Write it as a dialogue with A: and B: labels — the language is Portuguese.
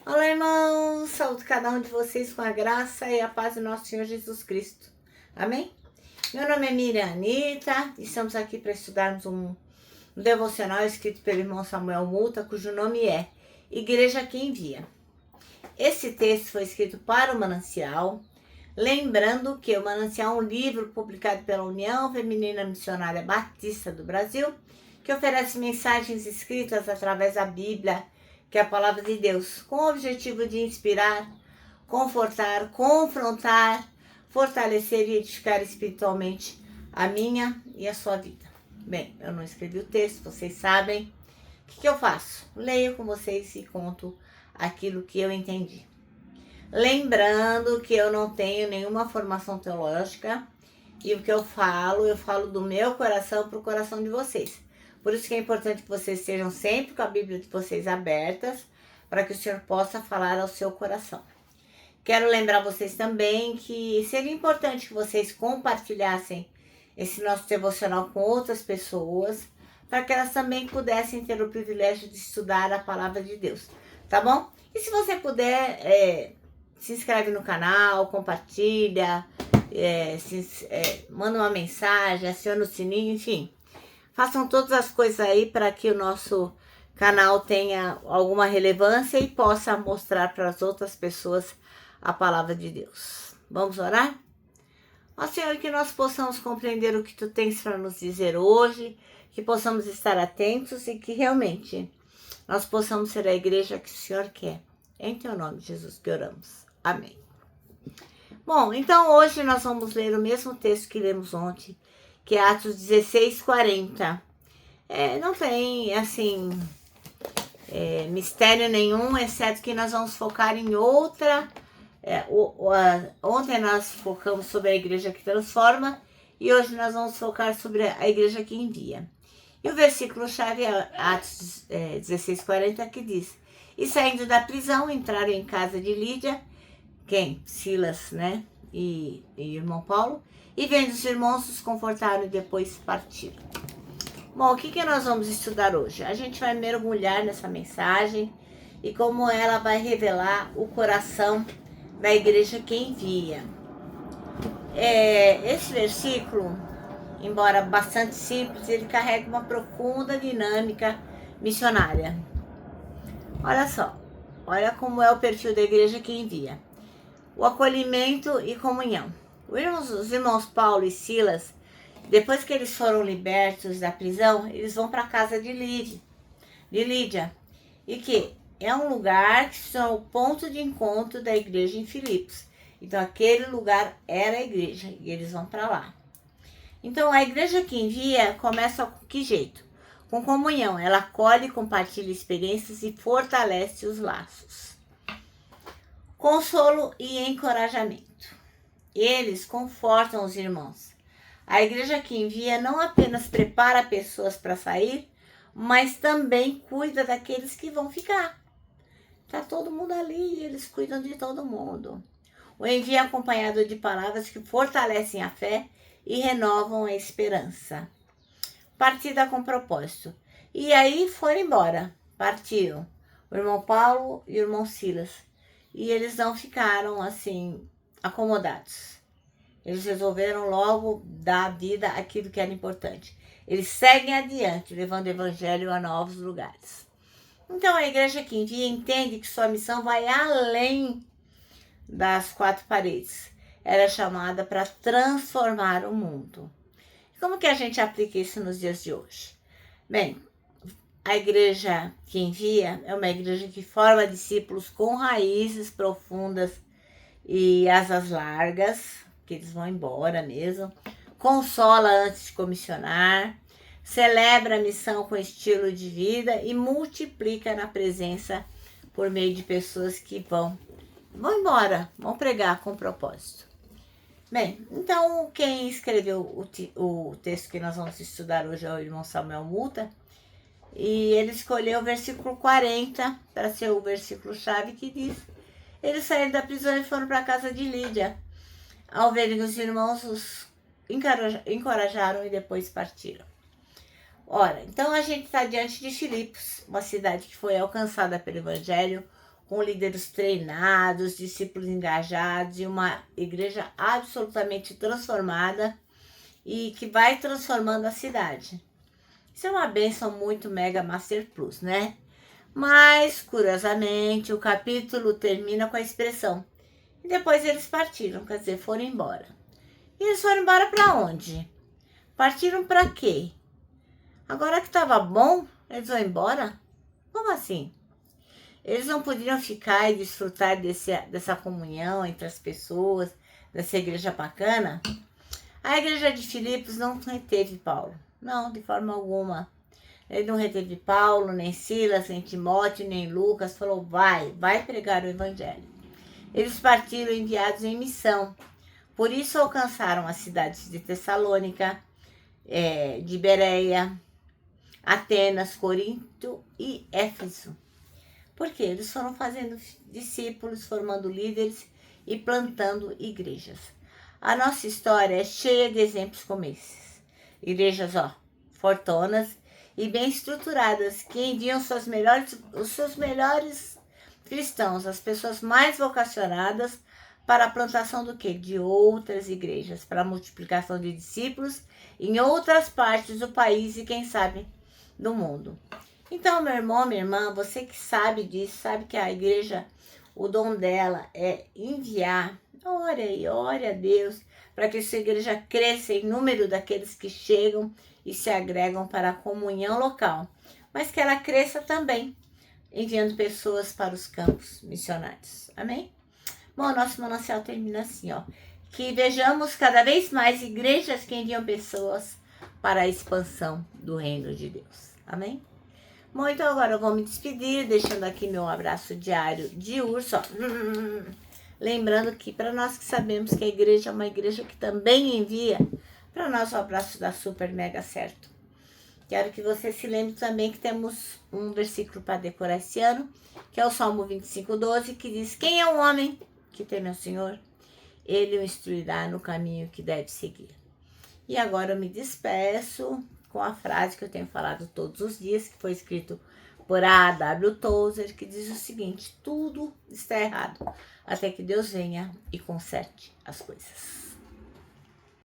A: Olá, irmãos! Saúde cada um de vocês com a graça e a paz do nosso Senhor Jesus Cristo. Amém? Meu nome é Miriam Anitta e estamos aqui para estudarmos um devocional escrito pelo irmão Samuel Multa, cujo nome é Igreja que Envia. Esse texto foi escrito para o Manancial, lembrando que o Manancial é um livro publicado pela União Feminina Missionária Batista do Brasil, que oferece mensagens escritas através da Bíblia, que é a palavra de Deus, com o objetivo de inspirar, confortar, confrontar, fortalecer e edificar espiritualmente a minha e a sua vida. Bem, eu não escrevi o texto, vocês sabem. O que eu faço? Leio com vocês e conto aquilo que eu entendi. Lembrando que eu não tenho nenhuma formação teológica e o que eu falo do meu coração para o coração de vocês. Por isso que é importante que vocês estejam sempre com a Bíblia de vocês abertas, para que o Senhor possa falar ao seu coração. Quero lembrar vocês também que seria importante que vocês compartilhassem esse nosso devocional com outras pessoas, para que elas também pudessem ter o privilégio de estudar a palavra de Deus, tá bom? E se você puder, se inscreve no canal, compartilha, manda uma mensagem, aciona o sininho, enfim. Façam todas as coisas aí para que o nosso canal tenha alguma relevância e possa mostrar para as outras pessoas a palavra de Deus. Vamos orar? Ó Senhor, que nós possamos compreender o que Tu tens para nos dizer hoje, que possamos estar atentos e que realmente nós possamos ser a igreja que o Senhor quer. Em Teu nome, Jesus, que oramos. Amém. Bom, então hoje nós vamos ler o mesmo texto que lemos ontem, que é Atos 16:40. Não tem, assim, mistério nenhum, exceto que nós vamos focar em outra. Ontem nós focamos sobre a igreja que transforma e hoje nós vamos focar sobre a igreja que envia. E o versículo-chave é Atos 16:40, que diz: E saindo da prisão, entraram em casa de Lídia, quem? Silas, né? E irmão Paulo. E vendo os irmãos, os confortaram e depois partiram. Bom, o que nós vamos estudar hoje? A gente vai mergulhar nessa mensagem e como ela vai revelar o coração da igreja que envia. Esse versículo, embora bastante simples, ele carrega uma profunda dinâmica missionária. Olha só, olha como é o perfil da igreja que envia. O acolhimento e comunhão. Os irmãos Paulo e Silas, depois que eles foram libertos da prisão, eles vão para a casa de Lídia, e que é um lugar que são o ponto de encontro da igreja em Filipos. Então aquele lugar era a igreja e eles vão para lá. Então a igreja que envia começa com que jeito? Com comunhão, ela acolhe, compartilha experiências e fortalece os laços. Consolo e encorajamento. Eles confortam os irmãos. A igreja que envia não apenas prepara pessoas para sair, mas também cuida daqueles que vão ficar. Está todo mundo ali e eles cuidam de todo mundo. O envio é acompanhado de palavras que fortalecem a fé e renovam a esperança. Partida com propósito. E aí foram embora, partiram. O irmão Paulo e o irmão Silas. E eles não ficaram assim acomodados. Eles resolveram logo dar vida àquilo que era importante. Eles seguem adiante, levando o evangelho a novos lugares. Então a igreja que envia entende que sua missão vai além das quatro paredes. Ela é chamada para transformar o mundo. Como que a gente aplica isso nos dias de hoje? Bem, a igreja que envia é uma igreja que forma discípulos com raízes profundas e asas largas, que eles vão embora mesmo, consola antes de comissionar, celebra a missão com estilo de vida e multiplica na presença por meio de pessoas que vão embora, vão pregar com propósito. Bem, então quem escreveu o texto que nós vamos estudar hoje é o irmão Samuel Multa, e ele escolheu o versículo 40 para ser o versículo-chave, que diz: Eles saíram da prisão e foram para a casa de Lídia. Ao verem os irmãos, os encorajaram e depois partiram. Ora, então a gente está diante de Filipos, uma cidade que foi alcançada pelo Evangelho com líderes treinados, discípulos engajados e uma igreja absolutamente transformada e que vai transformando a cidade. Isso é uma bênção muito mega master plus, né? Mas, curiosamente, o capítulo termina com a expressão: e depois eles partiram, quer dizer, foram embora. E eles foram embora para onde? Partiram para quê? Agora que estava bom, eles vão embora? Como assim? Eles não poderiam ficar e desfrutar dessa comunhão entre as pessoas, dessa igreja bacana? A igreja de Filipos não reteve Paulo. Não, de forma alguma. Ele não reteve Paulo, nem Silas, nem Timóteo, nem Lucas. Falou, vai pregar o evangelho. Eles partiram enviados em missão. Por isso alcançaram as cidades de Tessalônica, de Bereia, Atenas, Corinto e Éfeso. Porque eles foram fazendo discípulos, formando líderes e plantando igrejas. A nossa história é cheia de exemplos como esses. Igrejas, fortonas e bem estruturadas, que enviam os seus melhores cristãos, as pessoas mais vocacionadas para a plantação do quê? De outras igrejas, para a multiplicação de discípulos em outras partes do país e, quem sabe, do mundo. Então, meu irmão, minha irmã, você que sabe disso, sabe que a igreja, o dom dela é enviar. Ore a Deus, para que sua igreja cresça em número daqueles que chegam e se agregam para a comunhão local, mas que ela cresça também, enviando pessoas para os campos missionários. Amém? Bom, nosso manancial termina assim, que vejamos cada vez mais igrejas que enviam pessoas para a expansão do reino de Deus. Amém? Bom, então agora eu vou me despedir, deixando aqui meu abraço diário de urso, lembrando que para nós que sabemos que a igreja é uma igreja que também envia, para nós o abraço dá super mega certo. Quero que você se lembre também que temos um versículo para decorar esse ano, que é o Salmo 25:12, que diz: quem é o homem que teme ao Senhor? Ele o instruirá no caminho que deve seguir. E agora eu me despeço com a frase que eu tenho falado todos os dias, que foi escrito por A.W. Tozer, que diz o seguinte: tudo está errado, até que Deus venha e conserte as coisas.